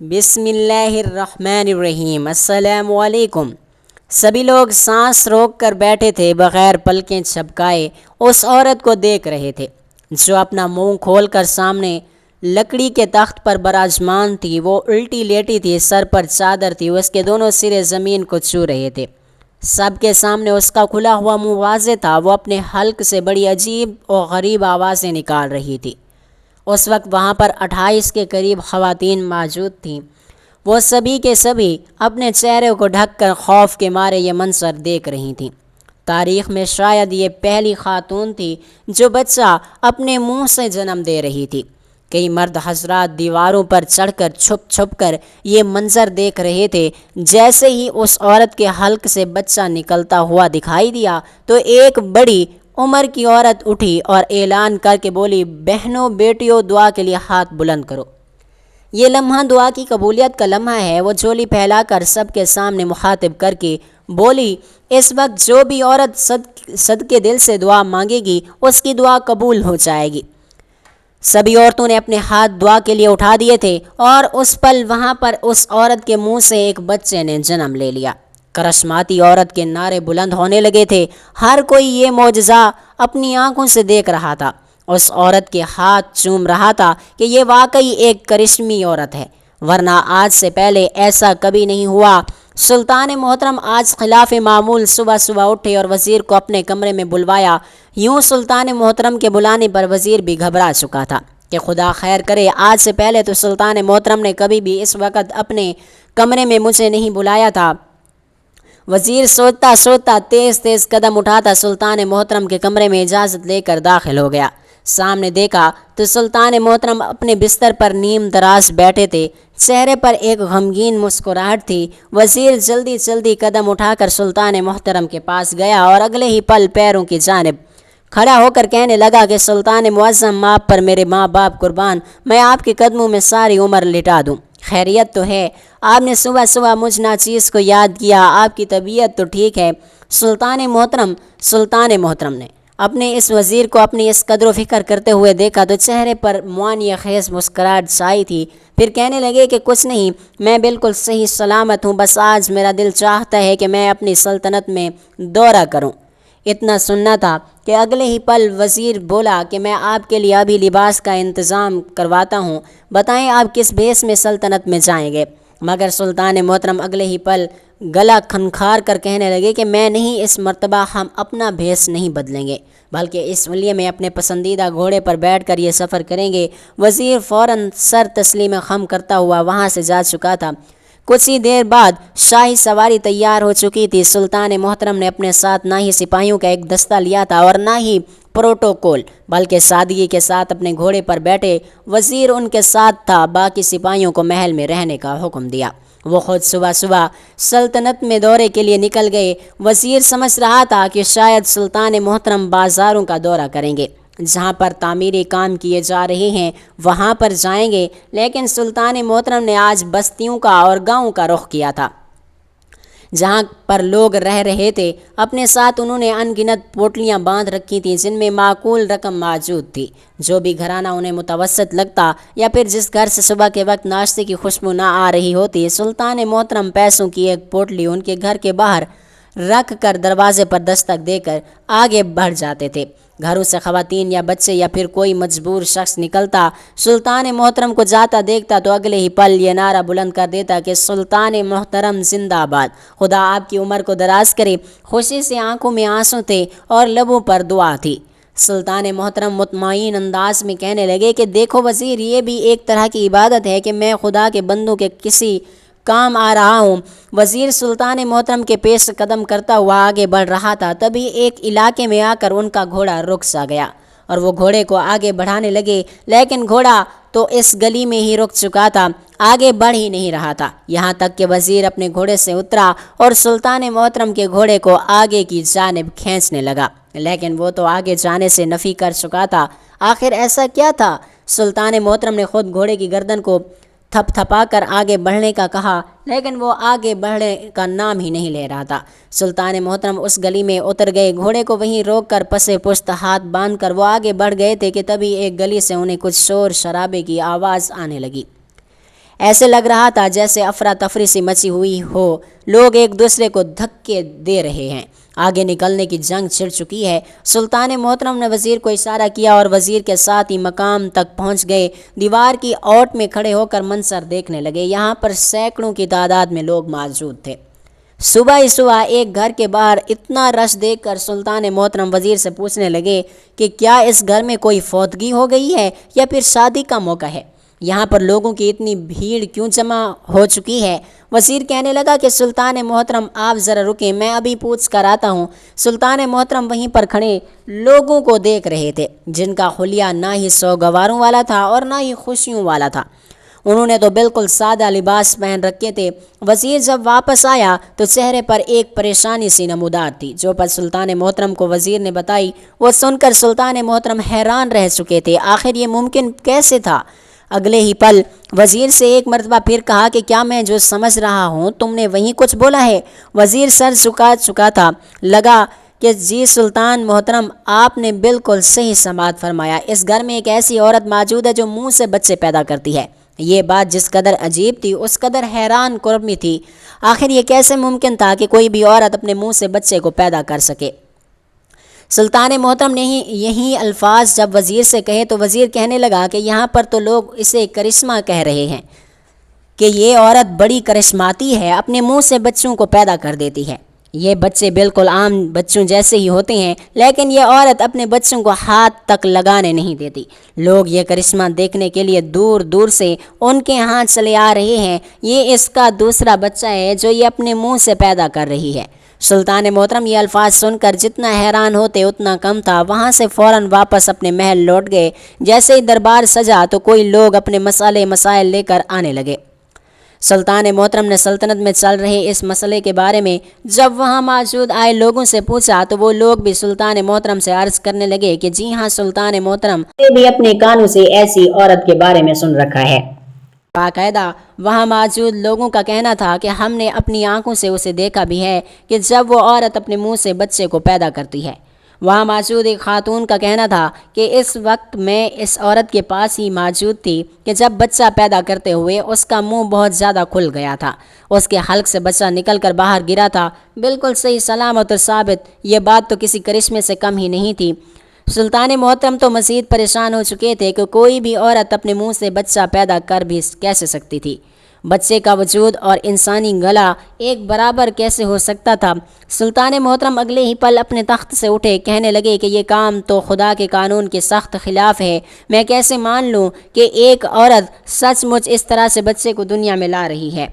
بسم اللہ الرحمن الرحیم۔ السلام علیکم۔ سبھی لوگ سانس روک کر بیٹھے تھے، بغیر پلکیں جھپکائے اس عورت کو دیکھ رہے تھے جو اپنا منہ کھول کر سامنے لکڑی کے تخت پر براجمان تھی۔ وہ الٹی لیٹی تھی، سر پر چادر تھی، اس کے دونوں سرے زمین کو چھو رہے تھے۔ سب کے سامنے اس کا کھلا ہوا منہ واضح تھا۔ وہ اپنے حلق سے بڑی عجیب اور غریب آوازیں نکال رہی تھی۔ اس وقت وہاں پر 28 کے قریب خواتین موجود تھیں۔ وہ سبھی کے سبھی اپنے چہرے کو ڈھک کر خوف کے مارے یہ منظر دیکھ رہی تھیں۔ تاریخ میں شاید یہ پہلی خاتون تھی جو بچہ اپنے منہ سے جنم دے رہی تھی۔ کئی مرد حضرات دیواروں پر چڑھ کر چھپ چھپ کر یہ منظر دیکھ رہے تھے۔ جیسے ہی اس عورت کے حلق سے بچہ نکلتا ہوا دکھائی دیا تو ایک بڑی عمر کی عورت اٹھی اور اعلان کر کے بولی، بہنوں بیٹیوں، دعا کے لیے ہاتھ بلند کرو۔ یہ لمحہ دعا کی قبولیت کا لمحہ ہے۔ وہ جھولی پھیلا کر سب کے سامنے مخاطب کر کے بولی، اس وقت جو بھی عورت صدقے دل سے دعا مانگے گی اس کی دعا قبول ہو جائے گی۔ سبھی عورتوں نے اپنے ہاتھ دعا کے لیے اٹھا دیے تھے اور اس پل وہاں پر اس عورت کے منہ سے ایک بچے نے جنم لے لیا۔ کرشماتی عورت کے نعرے بلند ہونے لگے تھے۔ ہر کوئی یہ معجزہ اپنی آنکھوں سے دیکھ رہا تھا۔ اس عورت کے ہاتھ چوم رہا تھا کہ یہ واقعی ایک کرشمی عورت ہے، ورنہ آج سے پہلے ایسا کبھی نہیں ہوا۔ سلطان محترم آج خلاف معمول صبح صبح اٹھے اور وزیر کو اپنے کمرے میں بلوایا۔ یوں سلطان محترم کے بلانے پر وزیر بھی گھبرا چکا تھا کہ خدا خیر کرے، آج سے پہلے تو سلطان محترم نے کبھی بھی اس وقت اپنے کمرے میں مجھے نہیں بلایا تھا۔ وزیر سوچتا سوچتا تیز تیز قدم اٹھاتا سلطان محترم کے کمرے میں اجازت لے کر داخل ہو گیا۔ سامنے دیکھا تو سلطان محترم اپنے بستر پر نیم دراز بیٹھے تھے، چہرے پر ایک غمگین مسکراہٹ تھی۔ وزیر جلدی جلدی قدم اٹھا کر سلطان محترم کے پاس گیا اور اگلے ہی پل پیروں کی جانب کھڑا ہو کر کہنے لگا کہ سلطان معظم، آپ پر میرے ماں باپ قربان، میں آپ کے قدموں میں ساری عمر لٹا دوں۔ خیریت تو ہے؟ آپ نے صبح صبح مجھ ناچیز کو یاد کیا، آپ کی طبیعت تو ٹھیک ہے؟ سلطان محترم نے اپنے اس وزیر کو اپنی اس قدر و فکر کرتے ہوئے دیکھا تو چہرے پر معانی خیز مسکراہٹ چھائی تھی۔ پھر کہنے لگے کہ کچھ نہیں، میں بالکل صحیح سلامت ہوں، بس آج میرا دل چاہتا ہے کہ میں اپنی سلطنت میں دورہ کروں۔ اتنا سننا تھا کہ اگلے ہی پل وزیر بولا کہ میں آپ کے لیے ابھی لباس کا انتظام کرواتا ہوں، بتائیں آپ کس بھیس میں سلطنت میں جائیں گے؟ مگر سلطان محترم اگلے ہی پل گلا کھنکھار کر کہنے لگے کہ میں نہیں، اس مرتبہ ہم اپنا بھیس نہیں بدلیں گے، بلکہ اس لیے میں اپنے پسندیدہ گھوڑے پر بیٹھ کر یہ سفر کریں گے۔ وزیر فوراً سر تسلیم خم کرتا ہوا وہاں سے جا چکا تھا۔ کچھ ہی دیر بعد شاہی سواری تیار ہو چکی تھی۔ سلطان محترم نے اپنے ساتھ نہ ہی سپاہیوں کا ایک دستہ لیا تھا اور نہ ہی پروٹوکول، بلکہ سادگی کے ساتھ اپنے گھوڑے پر بیٹھے وزیر ان کے ساتھ تھا۔ باقی سپاہیوں کو محل میں رہنے کا حکم دیا۔ وہ خود صبح صبح سلطنت میں دورے کے لیے نکل گئے۔ وزیر سمجھ رہا تھا کہ شاید سلطان محترم بازاروں کا دورہ کریں گے، جہاں پر تعمیری کام کیے جا رہے ہیں وہاں پر جائیں گے، لیکن سلطان محترم نے آج بستیوں کا اور گاؤں کا رخ کیا تھا جہاں پر لوگ رہ رہے تھے۔ اپنے ساتھ انہوں نے ان گنت پوٹلیاں باندھ رکھی تھیں جن میں معقول رقم موجود تھی۔ جو بھی گھرانہ انہیں متوسط لگتا یا پھر جس گھر سے صبح کے وقت ناشتے کی خوشبو نہ آ رہی ہوتی، سلطان محترم پیسوں کی ایک پوٹلی ان کے گھر کے باہر رکھ کر دروازے پر دستک دے کر آگے بڑھ جاتے تھے۔ گھروں سے خواتین یا بچے یا پھر کوئی مجبور شخص نکلتا، سلطان محترم کو جاتا دیکھتا تو اگلے ہی پل یہ نعرہ بلند کر دیتا کہ سلطان محترم زندہ باد، خدا آپ کی عمر کو دراز کرے۔ خوشی سے آنکھوں میں آنسو تھے اور لبوں پر دعا تھی۔ سلطان محترم مطمئن انداز میں کہنے لگے کہ دیکھو وزیر، یہ بھی ایک طرح کی عبادت ہے کہ میں خدا کے بندوں کے کسی کام آ رہا ہوں۔ وزیر سلطان محترم کے پیش قدم کرتا ہوا آگے بڑھ رہا تھا، تبھی ایک علاقے میں آ کر ان کا گھوڑا رک سا گیا اور وہ گھوڑے کو آگے بڑھانے لگے، لیکن گھوڑا تو اس گلی میں ہی رک چکا تھا، آگے بڑھ ہی نہیں رہا تھا۔ یہاں تک کہ وزیر اپنے گھوڑے سے اترا اور سلطان محترم کے گھوڑے کو آگے کی جانب کھینچنے لگا، لیکن وہ تو آگے جانے سے نفی کر چکا تھا۔ آخر ایسا کیا تھا؟ سلطان محترم نے خود گھوڑے کی گردن کو تھپ تھپا کر آگے بڑھنے کا کہا، لیکن وہ آگے بڑھنے کا نام ہی نہیں لے رہا تھا۔ سلطان محترم اس گلی میں اتر گئے، گھوڑے کو وہیں روک کر پسے پشت ہاتھ باندھ کر وہ آگے بڑھ گئے تھے کہ تبھی ایک گلی سے انہیں کچھ شور شرابے کی آواز آنے لگی۔ ایسے لگ رہا تھا جیسے افراتفری سی مچی ہوئی ہو، لوگ ایک دوسرے کو دھکے دے رہے ہیں، آگے نکلنے کی جنگ چھڑ چکی ہے۔ سلطان محترم نے وزیر کو اشارہ کیا اور وزیر کے ساتھ ہی مقام تک پہنچ گئے۔ دیوار کی اوٹ میں کھڑے ہو کر منظر دیکھنے لگے۔ یہاں پر سینکڑوں کی تعداد میں لوگ موجود تھے۔ صبح ہی صبح ایک گھر کے باہر اتنا رش دیکھ کر سلطان محترم وزیر سے پوچھنے لگے کہ کیا اس گھر میں کوئی فوتگی ہو گئی ہے یا پھر شادی کا موقع ہے؟ یہاں پر لوگوں کی اتنی بھیڑ کیوں جمع ہو چکی ہے؟ وزیر کہنے لگا کہ سلطان محترم آپ ذرا رکیں، میں ابھی پوچھ کر آتا ہوں۔ سلطان محترم وہیں پر کھڑے لوگوں کو دیکھ رہے تھے، جن کا حلیہ نہ ہی سوگواروں والا تھا اور نہ ہی خوشیوں والا تھا۔ انہوں نے تو بالکل سادہ لباس پہن رکھے تھے۔ وزیر جب واپس آیا تو چہرے پر ایک پریشانی سی نمودار تھی، جو پر سلطان محترم کو وزیر نے بتائی۔ وہ سن کر سلطان محترم حیران رہ چکے تھے، آخر یہ ممکن کیسے تھا؟ اگلے ہی پل وزیر سے ایک مرتبہ پھر کہا کہ کیا میں جو سمجھ رہا ہوں تم نے وہی کچھ بولا ہے؟ وزیر سر جھکا چکا تھا، لگا کہ جی سلطان محترم آپ نے بالکل صحیح سماعت فرمایا، اس گھر میں ایک ایسی عورت موجود ہے جو منہ سے بچے پیدا کرتی ہے۔ یہ بات جس قدر عجیب تھی اس قدر حیران کن بھی تھی۔ آخر یہ کیسے ممکن تھا کہ کوئی بھی عورت اپنے منہ سے بچے کو پیدا کر سکے؟ سلطان محترم نے یہی الفاظ جب وزیر سے کہے تو وزیر کہنے لگا کہ یہاں پر تو لوگ اسے کرشمہ کہہ رہے ہیں کہ یہ عورت بڑی کرشماتی ہے، اپنے منہ سے بچوں کو پیدا کر دیتی ہے۔ یہ بچے بالکل عام بچوں جیسے ہی ہوتے ہیں، لیکن یہ عورت اپنے بچوں کو ہاتھ تک لگانے نہیں دیتی۔ لوگ یہ کرشمہ دیکھنے کے لیے دور دور سے ان کے ہاں چلے آ رہے ہیں۔ یہ اس کا دوسرا بچہ ہے جو یہ اپنے منہ سے پیدا کر رہی ہے۔ سلطان محترم یہ الفاظ سن کر جتنا حیران ہوتے اتنا کم تھا۔ وہاں سے فوراً واپس اپنے محل لوٹ گئے۔ جیسے ہی دربار سجا تو کوئی لوگ اپنے مسائل لے کر آنے لگے۔ سلطان محترم نے سلطنت میں چل رہے اس مسئلے کے بارے میں جب وہاں موجود آئے لوگوں سے پوچھا تو وہ لوگ بھی سلطان محترم سے عرض کرنے لگے کہ جی ہاں سلطان محترم نے بھی اپنے کانوں سے ایسی عورت کے بارے میں سن رکھا ہے۔ باقاعدہ وہاں موجود لوگوں کا کہنا تھا کہ ہم نے اپنی آنکھوں سے اسے دیکھا بھی ہے کہ جب وہ عورت اپنے منہ سے بچے کو پیدا کرتی ہے۔ وہاں موجود ایک خاتون کا کہنا تھا کہ اس وقت میں اس عورت کے پاس ہی موجود تھی کہ جب بچہ پیدا کرتے ہوئے اس کا منہ بہت زیادہ کھل گیا تھا، اس کے حلق سے بچہ نکل کر باہر گرا تھا، بالکل صحیح سلامت اور ثابت۔ یہ بات تو کسی کرشمے سے کم ہی نہیں تھی۔ سلطان محترم تو مزید پریشان ہو چکے تھے کہ کوئی بھی عورت اپنے منہ سے بچہ پیدا کر بھی کیسے سکتی تھی؟ بچے کا وجود اور انسانی گلا ایک برابر کیسے ہو سکتا تھا؟ سلطان محترم اگلے ہی پل اپنے تخت سے اٹھے، کہنے لگے کہ یہ کام تو خدا کے قانون کے سخت خلاف ہے۔ میں کیسے مان لوں کہ ایک عورت سچ مچ اس طرح سے بچے کو دنیا میں لا رہی ہے؟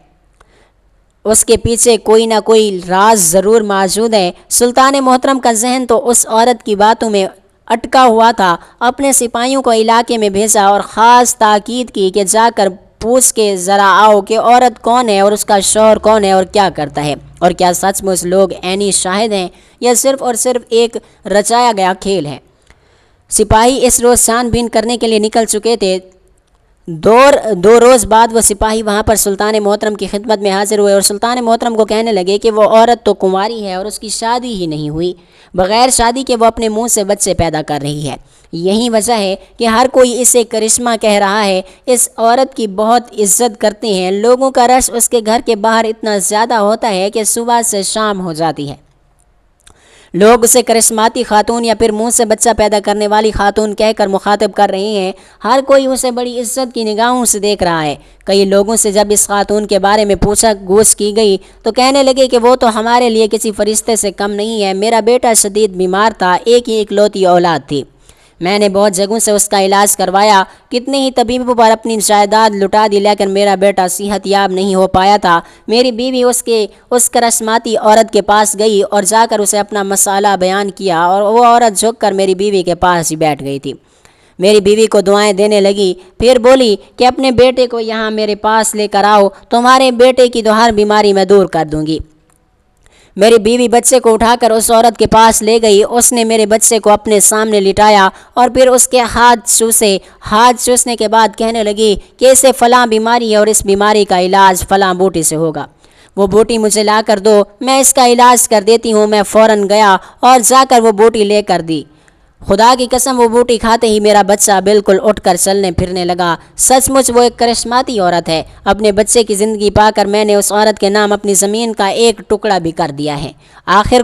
اس کے پیچھے کوئی نہ کوئی راز ضرور موجود ہے۔ سلطان محترم کا ذہن تو اس عورت کی باتوں میں اٹکا ہوا تھا۔ اپنے سپاہیوں کو علاقے میں بھیجا اور خاص تاکید کی کہ جا کر پوچھ کے ذرا آؤ کہ عورت کون ہے اور اس کا شوہر کون ہے اور کیا کرتا ہے، اور کیا سچ مچ لوگ عینی شاہد ہیں یا صرف اور صرف ایک رچایا گیا کھیل ہے؟ سپاہی اس روز چھان بین کرنے کے لیے نکل چکے تھے۔ دو روز بعد وہ سپاہی وہاں پر سلطان محترم کی خدمت میں حاضر ہوئے اور سلطان محترم کو کہنے لگے کہ وہ عورت تو کنواری ہے اور اس کی شادی ہی نہیں ہوئی، بغیر شادی کے وہ اپنے منہ سے بچے پیدا کر رہی ہے۔ یہی وجہ ہے کہ ہر کوئی اسے کرشمہ کہہ رہا ہے۔ اس عورت کی بہت عزت کرتے ہیں، لوگوں کا رش اس کے گھر کے باہر اتنا زیادہ ہوتا ہے کہ صبح سے شام ہو جاتی ہے۔ لوگ اسے کرشماتی خاتون یا پھر منہ سے بچہ پیدا کرنے والی خاتون کہہ کر مخاطب کر رہے ہیں۔ ہر کوئی اسے بڑی عزت کی نگاہوں سے دیکھ رہا ہے۔ کئی لوگوں سے جب اس خاتون کے بارے میں پوچھا گوش کی گئی تو کہنے لگے کہ وہ تو ہمارے لیے کسی فرشتے سے کم نہیں ہے۔ میرا بیٹا شدید بیمار تھا، ایک ہی اکلوتی اولاد تھی، میں نے بہت جگہوں سے اس کا علاج کروایا، کتنے ہی طبیبوں پر اپنی جائیداد لٹا دی، لیکن میرا بیٹا صحت یاب نہیں ہو پایا تھا۔ میری بیوی اس کرشماتی عورت کے پاس گئی اور جا کر اسے اپنا مسئلہ بیان کیا اور وہ عورت جھک کر میری بیوی کے پاس ہی بیٹھ گئی تھی۔ میری بیوی کو دعائیں دینے لگی، پھر بولی کہ اپنے بیٹے کو یہاں میرے پاس لے کر آؤ، تمہارے بیٹے کی تو ہر بیماری میں دور کر دوں گی۔ میری بیوی بچے کو اٹھا کر اس عورت کے پاس لے گئی۔ اس نے میرے بچے کو اپنے سامنے لٹایا اور پھر اس کے ہاتھ چوسنے کے بعد کہنے لگی کہ اسے فلاں بیماری ہے اور اس بیماری کا علاج فلاں بوٹی سے ہوگا، وہ بوٹی مجھے لا کر دو، میں اس کا علاج کر دیتی ہوں۔ میں فوراً گیا اور جا کر وہ بوٹی لے کر دی۔ خدا کی قسم وہ بوٹی کھاتے ہی میرا بچہ بالکل اٹھ کر چلنے پھرنے لگا۔ سچ مچ وہ ایک کرشماتی عورت ہے۔ اپنے بچے کی زندگی پا کر میں نے اس عورت کے نام اپنی زمین کا ایک ٹکڑا بھی کر دیا ہے۔ آخر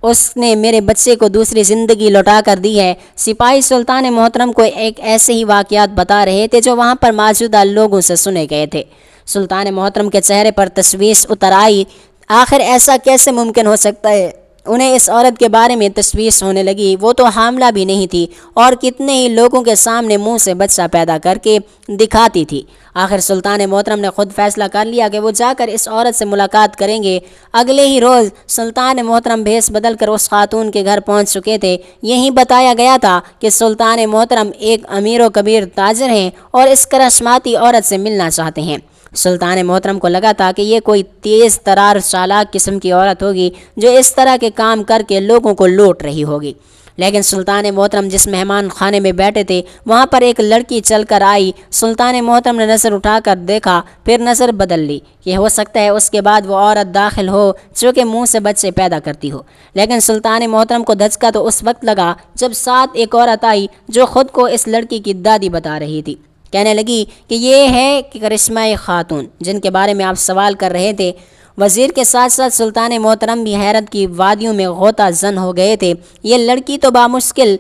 اس نے میرے بچے کو دوسری زندگی لوٹا کر دی ہے۔ سپاہی سلطان محترم کو ایک ایسے ہی واقعات بتا رہے تھے جو وہاں پر موجودہ لوگوں سے سنے گئے تھے۔ سلطان محترم کے چہرے پر تشویش اتر آئی۔ آخر ایسا کیسے ممکن ہو سکتا ہے؟ انہیں اس عورت کے بارے میں تشویش ہونے لگی۔ وہ تو حاملہ بھی نہیں تھی اور کتنے ہی لوگوں کے سامنے منہ سے بچہ پیدا کر کے دکھاتی تھی۔ آخر سلطان محترم نے خود فیصلہ کر لیا کہ وہ جا کر اس عورت سے ملاقات کریں گے۔ اگلے ہی روز سلطان محترم بھیس بدل کر اس خاتون کے گھر پہنچ چکے تھے۔ یہیں بتایا گیا تھا کہ سلطان محترم ایک امیر و کبیر تاجر ہیں اور اس کرشماتی عورت سے ملنا چاہتے ہیں۔ سلطان محترم کو لگا تھا کہ یہ کوئی تیز ترار چالاک قسم کی عورت ہوگی جو اس طرح کے کام کر کے لوگوں کو لوٹ رہی ہوگی، لیکن سلطان محترم جس مہمان خانے میں بیٹھے تھے وہاں پر ایک لڑکی چل کر آئی۔ سلطان محترم نے نظر اٹھا کر دیکھا، پھر نظر بدل لی کہ ہو سکتا ہے اس کے بعد وہ عورت داخل ہو جو کہ منہ سے بچے پیدا کرتی ہو، لیکن سلطان محترم کو دھچکا تو اس وقت لگا جب ساتھ ایک عورت آئی جو خود کو اس لڑکی کی دادی بتا رہی تھی۔ کہنے لگی کہ یہ ہے کرشمائی خاتون جن کے بارے میں آپ سوال کر رہے تھے۔ وزیر کے ساتھ ساتھ سلطان محترم بھی حیرت کی وادیوں میں غوطہ زن ہو گئے تھے۔ یہ لڑکی تو بامشکل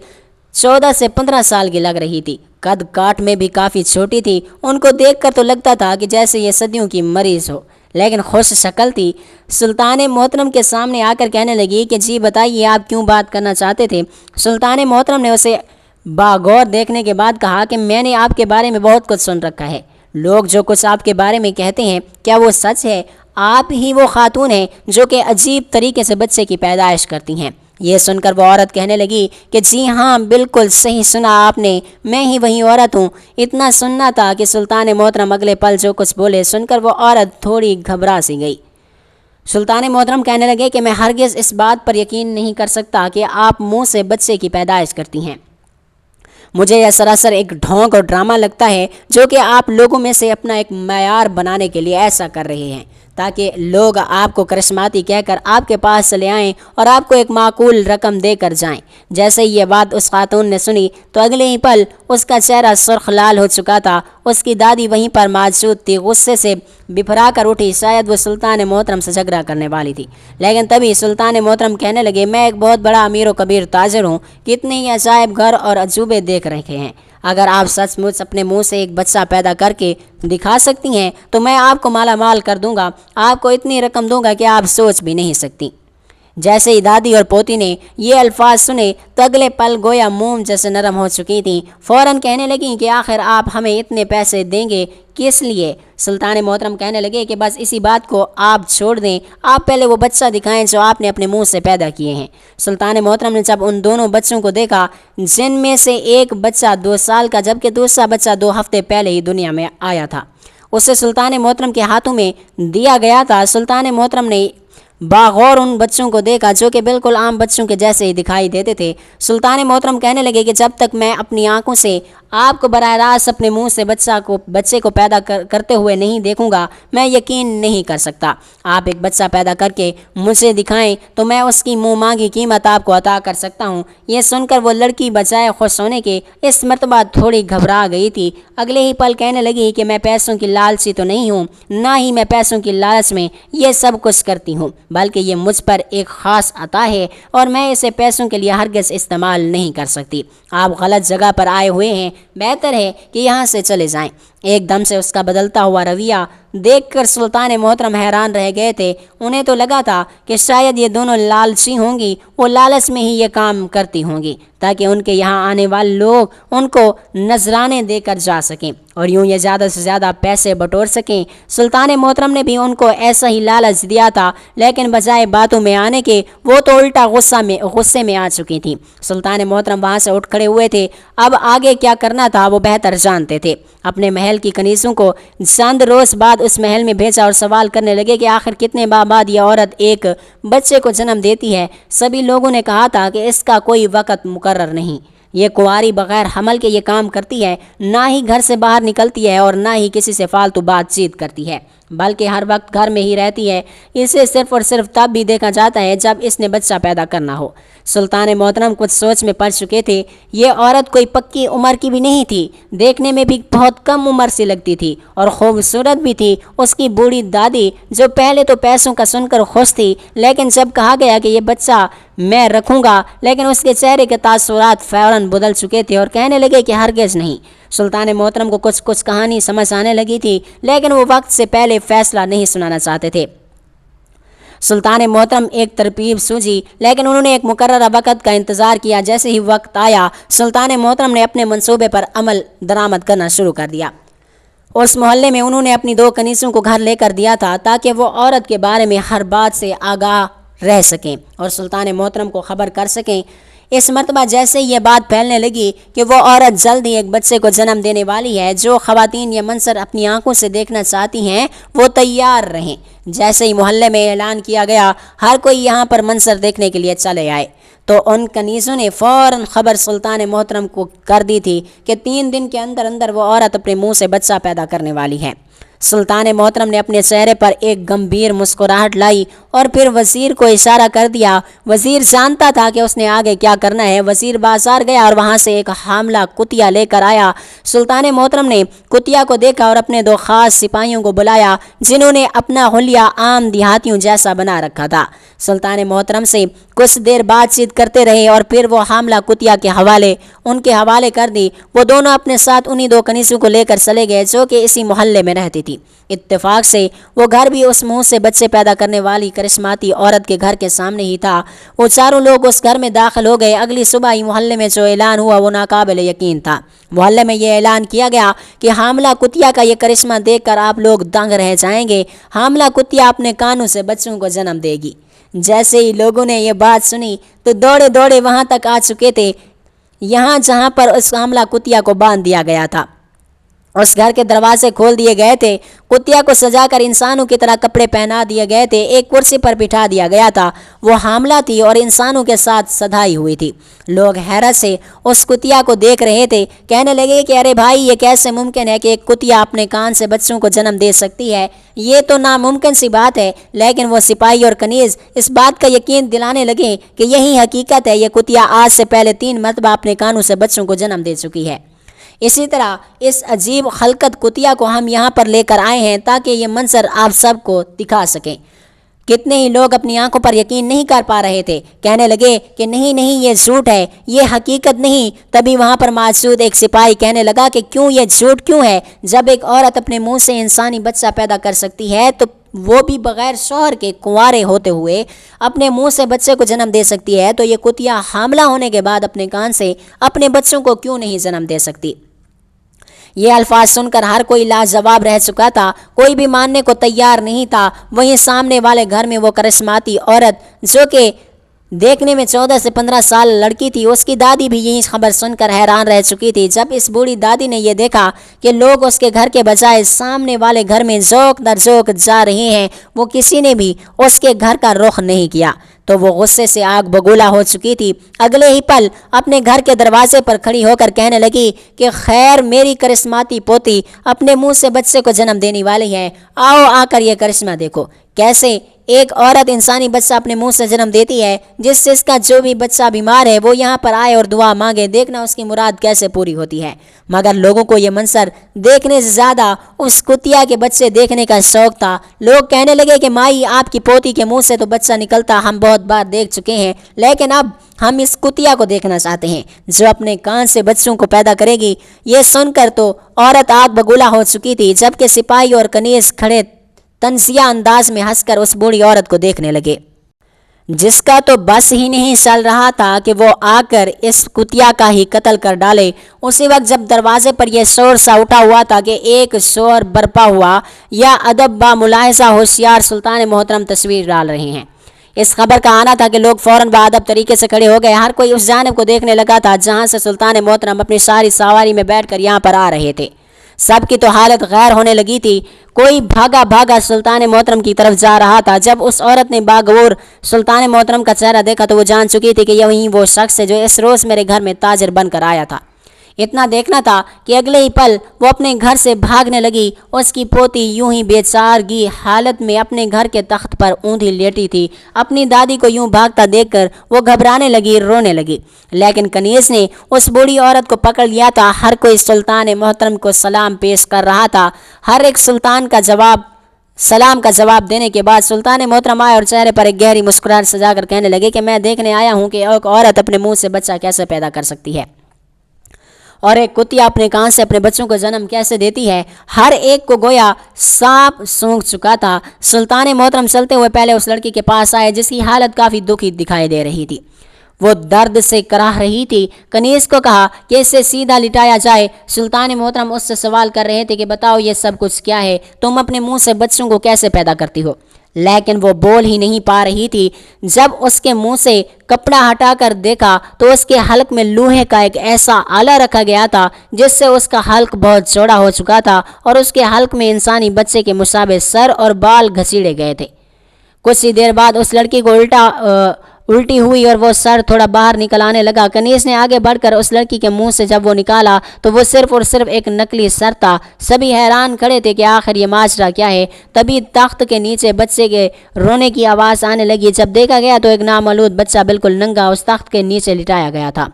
14 سے 15 سال کی لگ رہی تھی، قد کاٹ میں بھی کافی چھوٹی تھی۔ ان کو دیکھ کر تو لگتا تھا کہ جیسے یہ صدیوں کی مریض ہو، لیکن خوش شکل تھی۔ سلطان محترم کے سامنے آ کر کہنے لگی کہ جی بتائیے آپ کیوں بات کرنا چاہتے تھے؟ سلطان محترم نے اسے باغور دیکھنے کے بعد کہا کہ میں نے آپ کے بارے میں بہت کچھ سن رکھا ہے۔ لوگ جو کچھ آپ کے بارے میں کہتے ہیں کیا وہ سچ ہے؟ آپ ہی وہ خاتون ہیں جو کہ عجیب طریقے سے بچے کی پیدائش کرتی ہیں۔ یہ سن کر وہ عورت کہنے لگی کہ جی ہاں بالکل صحیح سنا آپ نے، میں ہی وہی عورت ہوں۔ اتنا سننا تھا کہ سلطان محترم اگلے پل جو کچھ بولے سن کر وہ عورت تھوڑی گھبرا سی گئی۔ سلطان محترم کہنے لگے کہ میں ہرگز اس بات پر یقین نہیں کر سکتا کہ آپ منہ سے بچے کی پیدائش کرتی ہیں۔ مجھے یہ سراسر ایک ڈھونگ اور ڈرامہ لگتا ہے جو کہ آپ لوگوں میں سے اپنا ایک معیار بنانے کے لیے ایسا کر رہے ہیں تاکہ لوگ آپ کو کرشماتی کہہ کر آپ کے پاس چلے آئیں اور آپ کو ایک معقول رقم دے کر جائیں۔ جیسے ہی یہ بات اس خاتون نے سنی تو اگلے ہی پل اس کا چہرہ سرخ لال ہو چکا تھا۔ اس کی دادی وہیں پر موجود تھی، غصے سے بفرا کر اٹھی، شاید وہ سلطان محترم سے جھگڑا کرنے والی تھی، لیکن تبھی سلطان محترم کہنے لگے میں ایک بہت بڑا امیر و کبیر تاجر ہوں، کتنے ہی عجائب گھر اور عجوبے دیکھ رکھے ہیں۔ اگر آپ سچ مچ اپنے منہ سے ایک بچہ پیدا کر کے دکھا سکتی ہیں تو میں آپ کو مالا مال کر دوں گا، آپ کو اتنی رقم دوں گا کہ آپ سوچ بھی نہیں سکتی۔ جیسے ہی دادی اور پوتی نے یہ الفاظ سنے تو اگلے پل گویا موم جیسے نرم ہو چکی تھیں، فوراً کہنے لگیں کہ آخر آپ ہمیں اتنے پیسے دیں گے کس لیے؟ سلطان محترم کہنے لگے کہ بس اسی بات کو آپ چھوڑ دیں، آپ پہلے وہ بچہ دکھائیں جو آپ نے اپنے منہ سے پیدا کیے ہیں۔ سلطان محترم نے جب ان دونوں بچوں کو دیکھا جن میں سے ایک بچہ 2 سال کا جبکہ دوسرا بچہ 2 ہفتے پہلے ہی دنیا میں آیا تھا، اسے سلطان محترم کے ہاتھوں میں دیا گیا تھا۔ سلطان محترم نے باغور ان بچوں کو دیکھا جو کہ بالکل عام بچوں کے جیسے ہی دکھائی دیتے تھے۔ سلطان محترم کہنے لگے کہ جب تک میں اپنی آنکھوں سے آپ کو براہ راست اپنے منہ سے بچے کو پیدا کرتے ہوئے نہیں دیکھوں گا میں یقین نہیں کر سکتا۔ آپ ایک بچہ پیدا کر کے مجھے دکھائیں تو میں اس کی منہ مانگی قیمت آپ کو عطا کر سکتا ہوں۔ یہ سن کر وہ لڑکی بجائے خوش ہونے کے اس مرتبہ تھوڑی گھبرا گئی تھی۔ اگلے ہی پل کہنے لگی کہ میں پیسوں کی لالچی تو نہیں ہوں، نہ ہی میں پیسوں کی لالچ میں یہ سب کچھ کرتی ہوں، بلکہ یہ مجھ پر ایک خاص عطا ہے اور میں اسے پیسوں کے لیے ہرگز استعمال نہیں کر سکتی۔ آپ غلط جگہ پر آئے ہوئے ہیں، بہتر ہے کہ یہاں سے چلے جائیں۔ ایک دم سے اس کا بدلتا ہوا رویہ دیکھ کر سلطان محترم حیران رہ گئے تھے۔ انہیں تو لگا تھا کہ شاید یہ دونوں لالچی ہوں گی، وہ لالچ میں ہی یہ کام کرتی ہوں گی تاکہ ان کے یہاں آنے والے لوگ ان کو نذرانے دے کر جا سکیں اور یوں یہ زیادہ سے زیادہ پیسے بٹور سکیں۔ سلطان محترم نے بھی ان کو ایسا ہی لالچ دیا تھا، لیکن بجائے باتوں میں آنے کے وہ تو الٹا غصے میں آ چکی تھیں۔ سلطان محترم وہاں سے اٹھ کھڑے ہوئے تھے، اب آگے کیا کرنا تھا وہ بہتر جانتے تھے۔ اپنے محل کی کنیزوں کو چند روز بعد اس محل میں بھیجا اور سوال کرنے لگے کہ آخر کتنے ماہ بعد یہ عورت ایک بچے کو جنم دیتی ہے؟ سبھی لوگوں نے کہا تھا کہ اس کا کوئی وقت مقرر نہیں، یہ کنواری بغیر حمل کے یہ کام کرتی ہے، نہ ہی گھر سے باہر نکلتی ہے اور نہ ہی کسی سے فالتو بات چیت کرتی ہے۔ بلکہ ہر وقت گھر میں ہی رہتی ہے۔ اسے صرف اور صرف تب بھی دیکھا جاتا ہے جب اس نے بچہ پیدا کرنا ہو۔ سلطان محترم کچھ سوچ میں پڑ چکے تھے۔ یہ عورت کوئی پکی عمر کی بھی نہیں تھی، دیکھنے میں بھی بہت کم عمر سی لگتی تھی اور خوبصورت بھی تھی۔ اس کی بوڑھی دادی جو پہلے تو پیسوں کا سن کر خوش تھی، لیکن جب کہا گیا کہ یہ بچہ میں رکھوں گا، لیکن اس کے چہرے کے تاثرات فوراً بدل چکے تھے اور کہنے لگے کہ ہرگز نہیں۔ سلطان محترم کو کچھ کہانی سمجھ آنے لگی تھی، لیکن وہ وقت سے پہلے فیصلہ نہیں سنانا چاہتے تھے۔ سلطان محترم ایک ترتیب سوچی، لیکن انہوں نے ایک مقررہ وقت کا انتظار کیا۔ جیسے ہی وقت آیا، سلطان محترم نے اپنے منصوبے پر عمل درآمد کرنا شروع کر دیا۔ اس محلے میں انہوں نے اپنی 2 کنیزوں کو گھر لے کر دیا تھا تاکہ وہ عورت کے بارے میں ہر بات سے آگاہ رہ سکیں اور سلطان محترم کو خبر کر سکیں۔ اس مرتبہ جیسے یہ بات پھیلنے لگی کہ وہ عورت جلد ہی ایک بچے کو جنم دینے والی ہے، جو خواتین یہ منظر اپنی آنکھوں سے دیکھنا چاہتی ہیں وہ تیار رہیں۔ جیسے ہی محلے میں اعلان کیا گیا، ہر کوئی یہاں پر منظر دیکھنے کے لیے چلے آئے، تو ان کنیزوں نے فوراً خبر سلطان محترم کو کر دی تھی کہ 3 دن کے اندر اندر وہ عورت اپنے منہ سے بچہ پیدا کرنے والی ہے۔ سلطان محترم نے اپنے چہرے پر ایک گمبھیر مسکراہٹ لائی اور پھر وزیر کو اشارہ کر دیا۔ وزیر جانتا تھا کہ اس نے آگے کیا کرنا ہے۔ وزیر بازار گیا اور وہاں سے ایک حاملہ کتیا لے کر آیا۔ سلطان محترم نے کتیا کو دیکھا اور اپنے 2 خاص سپاہیوں کو بلایا، جنہوں نے اپنا حلیہ عام دیہاتیوں جیسا بنا رکھا تھا۔ سلطان محترم سے کچھ دیر بات چیت کرتے رہے اور پھر وہ حاملہ کتیا ان کے حوالے کر دی۔ وہ دونوں اپنے ساتھ انہی 2 کنیزوں کو لے کر چلے گئے جو کہ اسی محلے میں رہتی تھی۔ اتفاق سے وہ گھر بھی اس منہ سے بچے پیدا کرنے والی کرشماتی عورت کے گھر کے سامنے ہی تھا۔ وہ چاروں لوگ اس گھر میں داخل ہو گئے۔ اگلی صبح ہی محلے میں جو اعلان ہوا وہ ناقابل یقین تھا۔ محلے میں یہ اعلان کیا گیا کہ حاملہ کتیا کا یہ کرشمہ دیکھ کر آپ لوگ دنگ رہ جائیں گے۔ حاملہ کتیا اپنے کانوں سے بچوں کو جنم دے گی۔ جیسے ہی لوگوں نے یہ بات سنی تو دوڑے دوڑے وہاں تک آ چکے تھے جہاں پر اس حاملہ کتیا کو باندھ دیا گیا تھا۔ اس گھر کے دروازے کھول دیے گئے تھے۔ کتیا کو سجا کر انسانوں کی طرح کپڑے پہنا دیے گئے تھے۔ ایک کرسی پر بٹھا دیا گیا تھا۔ وہ حاملہ تھی اور انسانوں کے ساتھ سدھائی ہوئی تھی۔ لوگ حیرت سے اس کتیا کو دیکھ رہے تھے، کہنے لگے کہ ارے بھائی، یہ کیسے ممکن ہے کہ ایک کتیا اپنے کان سے بچوں کو جنم دے سکتی ہے؟ یہ تو ناممکن سی بات ہے۔ لیکن وہ سپاہی اور کنیز اس بات کا یقین دلانے لگے کہ یہی حقیقت ہے، یہ کتیا آج سے پہلے 3 مرتبہ اپنے کانوں سے بچوں کو جنم دے چکی ہے۔ اسی طرح اس عجیب خلقت کتیا کو ہم یہاں پر لے کر آئے ہیں تاکہ یہ منظر آپ سب کو دکھا سکیں۔ کتنے ہی لوگ اپنی آنکھوں پر یقین نہیں کر پا رہے تھے، کہنے لگے کہ نہیں، یہ جھوٹ ہے، یہ حقیقت نہیں۔ تبھی وہاں پر موجود ایک سپاہی کہنے لگا کہ یہ جھوٹ کیوں ہے؟ جب ایک عورت اپنے منہ سے انسانی بچہ پیدا کر سکتی ہے تو وہ بھی بغیر شوہر کے کنوارے ہوتے ہوئے اپنے منہ سے بچے کو جنم دے سکتی ہے، تو یہ کتیا حاملہ ہونے کے بعد اپنے کان سے اپنے بچوں کو کیوں نہیں جنم دے سکتی؟ یہ الفاظ سن کر ہر کوئی لاجواب رہ چکا تھا، کوئی بھی ماننے کو تیار نہیں تھا۔ وہیں سامنے والے گھر میں وہ کرشماتی عورت جو کہ دیکھنے میں 14 سے 15 سال لڑکی تھی، اس کی دادی بھی یہی خبر سن کر حیران رہ چکی تھی۔ جب اس بوڑھی دادی نے یہ دیکھا کہ لوگ اس کے گھر کے بجائے سامنے والے گھر میں ذوق در ذوق جا رہے ہیں، وہ کسی نے بھی اس کے گھر کا رخ نہیں کیا، تو وہ غصے سے آگ بگولا ہو چکی تھی۔ اگلے ہی پل اپنے گھر کے دروازے پر کھڑی ہو کر کہنے لگی کہ خیر، میری کرشماتی پوتی اپنے منہ سے بچے کو جنم دینے والی ہے۔ آؤ آ کر یہ کرشمہ دیکھو، کیسے ایک عورت انسانی بچہ اپنے منہ سے جنم دیتی ہے، جس سے اس کا جو بھی بچہ بیمار ہے وہ یہاں پر آئے اور دعا مانگے، دیکھنا اس کی مراد کیسے پوری ہوتی ہے۔ مگر لوگوں کو یہ منظر دیکھنے سے زیادہ اس کتیا کے بچے دیکھنے کا شوق تھا۔ لوگ کہنے لگے کہ مائی، آپ کی پوتی کے منہ سے تو بچہ نکلتا ہم بہت بار دیکھ چکے ہیں، لیکن اب ہم اس کتیا کو دیکھنا چاہتے ہیں جو اپنے کان سے بچوں کو پیدا کرے گی۔ یہ سن کر تو عورت آگ بگولا ہو چکی تھی، جبکہ سپاہی اور کنیز کھڑے طنزیہ انداز میں ہنس کر اس بوڑھی عورت کو دیکھنے لگے، جس کا تو بس ہی نہیں چل رہا تھا کہ وہ آ کر اس کتیا کا ہی قتل کر ڈالے۔ اسی وقت جب دروازے پر یہ شور سا اٹھا ہوا تھا کہ ایک شور برپا ہوا، یا ادب با ملاحظہ ہوشیار سلطان محترم تصویر ڈال رہے ہیں۔ اس خبر کا آنا تھا کہ لوگ فوراً بادب طریقے سے کھڑے ہو گئے۔ ہر کوئی اس جانب کو دیکھنے لگا تھا جہاں سے سلطان محترم اپنی ساری سواری میں بیٹھ کر یہاں پر آ رہے تھے۔ سب کی تو حالت غیر ہونے لگی تھی۔ کوئی بھاگا بھاگا سلطان محترم کی طرف جا رہا تھا۔ جب اس عورت نے باغور سلطان محترم کا چہرہ دیکھا تو وہ جان چکی تھی کہ یہی وہ شخص ہے جو اس روز میرے گھر میں تاجر بن کر آیا تھا۔ اتنا دیکھنا تھا کہ اگلے ہی پل وہ اپنے گھر سے بھاگنے لگی۔ اس کی پوتی یوں ہی بے چارگی حالت میں اپنے گھر کے تخت پر اوندھی لیٹی تھی۔ اپنی دادی کو یوں بھاگتا دیکھ کر وہ گھبرانے لگی، رونے لگی، لیکن کنیز نے اس بوڑھی عورت کو پکڑ لیا تھا۔ ہر کوئی سلطان محترم کو سلام پیش کر رہا تھا۔ ہر ایک سلام کا جواب دینے کے بعد سلطان محترم آئے اور چہرے پر ایک گہری مسکراہٹ سجا کر کہنے لگے کہ میں دیکھنے آیا ہوں کہ ایک عورت اپنے منہ سے بچہ کیسے پیدا کر سکتی ہے اور ایک کتیا اپنے کان سے اپنے بچوں کو جنم کیسے دیتی ہے۔ ہر ایک کو گویا سانپ سونگھ چکا تھا۔ سلطان محترم چلتے ہوئے پہلے اس لڑکی کے پاس آئے جس کی حالت کافی دکھی دکھائی دے رہی تھی۔ وہ درد سے کراہ رہی تھی۔ کنیز کو کہا کہ اسے سیدھا لٹایا جائے۔ سلطان محترم اس سے سوال کر رہے تھے کہ بتاؤ یہ سب کچھ کیا ہے، تم اپنے منہ سے بچوں کو کیسے پیدا کرتی ہو؟ لیکن وہ بول ہی نہیں پا رہی تھی۔ جب اس کے منہ سے کپڑا ہٹا کر دیکھا تو اس کے حلق میں لوہے کا ایک ایسا آلہ رکھا گیا تھا جس سے اس کا حلق بہت چوڑا ہو چکا تھا اور اس کے حلق میں انسانی بچے کے مشابہ سر اور بال گھسیڑے گئے تھے۔ کچھ ہی دیر بعد اس لڑکی کو الٹی ہوئی اور وہ سر تھوڑا باہر نکل آنے لگا۔ کنیز نے آگے بڑھ کر اس لڑکی کے منہ سے جب وہ نکالا تو وہ صرف اور صرف ایک نکلی سر تھا۔ سبھی حیران کھڑے تھے کہ آخر یہ ماجرا کیا ہے۔ تبھی تخت کے نیچے بچے کے رونے کی آواز آنے لگی۔ جب دیکھا گیا تو ایک نامولود بچہ بالکل ننگا اس تخت کے نیچے لٹایا گیا تھا۔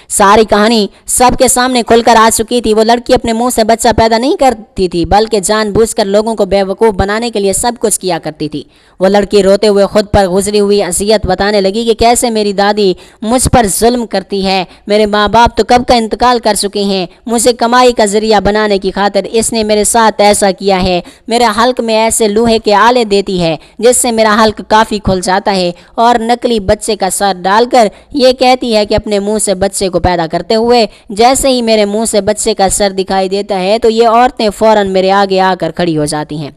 ساری کہانی سب کے سامنے کھل کر آ چکی تھی۔ وہ لڑکی اپنے منہ سے بچہ پیدا نہیں کرتی تھی بلکہ جان بوجھ کر لوگوں کو بیوقوف بنانے کے لیے سب کچھ کیا کرتی تھی۔ وہ لڑکی روتے ہوئے خود پر گزری ہوئی اذیت بتانے لگی کہ کیسے میری دادی مجھ پر ظلم کرتی ہے۔ میرے ماں باپ تو کب کا انتقال کر چکے ہیں۔ مجھے کمائی کا ذریعہ بنانے کی خاطر اس نے میرے ساتھ ایسا کیا ہے۔ میرے حلق میں ایسے لوہے کے آلے دیتی ہے جس سے میرا حلق کافی کھل جاتا ہے اور نکلی بچے کا سر ڈال کر یہ کہتی ہے کہ اپنے منہ سے بچے کو پیدا کرتے ہوئے جیسے ہی میرے منہ سے بچے کا سر دکھائی دیتا ہے تو یہ عورتیں فوراً میرے آگے آ کر کھڑی ہو جاتی ہیں،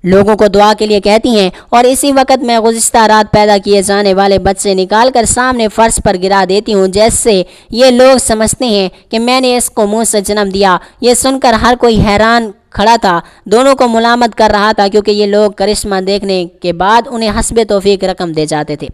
لوگوں کو دعا کے لیے کہتی ہیں اور اسی وقت میں گزشتہ رات پیدا کیے جانے والے بچے نکال کر سامنے فرش پر گرا دیتی ہوں جیسے یہ لوگ سمجھتے ہیں کہ میں نے اس کو منہ سے جنم دیا۔ یہ سن کر ہر کوئی حیران کھڑا تھا، دونوں کو ملامت کر رہا تھا کیونکہ یہ لوگ کرشمہ دیکھنے کے بعد انہیں حسب توفیق رقم دے جاتے تھے۔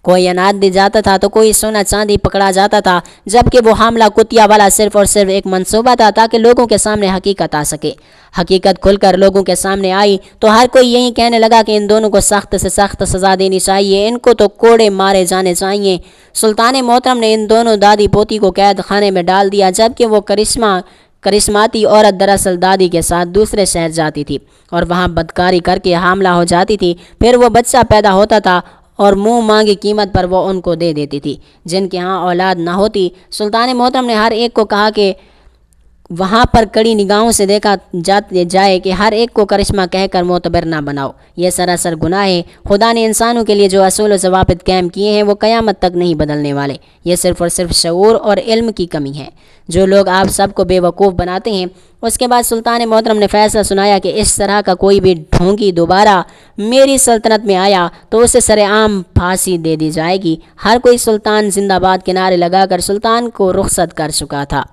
کوئی اناج دی جاتا تھا تو کوئی سونا چاندی پکڑا جاتا تھا، جبکہ وہ حاملہ کتیا والا صرف اور صرف ایک منصوبہ تھا تاکہ لوگوں کے سامنے حقیقت آ سکے۔ حقیقت کھل کر لوگوں کے سامنے آئی تو ہر کوئی یہی کہنے لگا کہ ان دونوں کو سخت سے سخت سزا دینی چاہیے، ان کو تو کوڑے مارے جانے چاہیے۔ سلطان محترم نے ان دونوں دادی پوتی کو قید خانے میں ڈال دیا جبکہ وہ کرشماتی عورت دراصل دادی کے ساتھ دوسرے شہر جاتی تھی اور وہاں بدکاری کر کے حاملہ ہو جاتی تھی۔ پھر وہ بچہ پیدا ہوتا تھا اور منہ مانگی قیمت پر وہ ان کو دے دیتی تھی جن کے ہاں اولاد نہ ہوتی۔ سلطان محترم نے ہر ایک کو کہا کہ وہاں پر کڑی نگاہوں سے دیکھا جائے کہ ہر ایک کو کرشمہ کہہ کر معتبر نہ بناؤ، یہ سراسر گناہ ہے۔ خدا نے انسانوں کے لیے جو اصول و ضوابط قائم کیے ہیں وہ قیامت تک نہیں بدلنے والے، یہ صرف اور صرف شعور اور علم کی کمی ہے۔ جو لوگ آپ سب کو بے وقوف بناتے ہیں۔ اس کے بعد سلطان محترم نے فیصلہ سنایا کہ اس طرح کا کوئی بھی ڈھونگی دوبارہ میری سلطنت میں آیا تو اسے سر عام پھانسی دے دی جائے گی۔ ہر کوئی سلطان زندہ باد کے نعرے لگا کر سلطان کو رخصت کر چکا تھا۔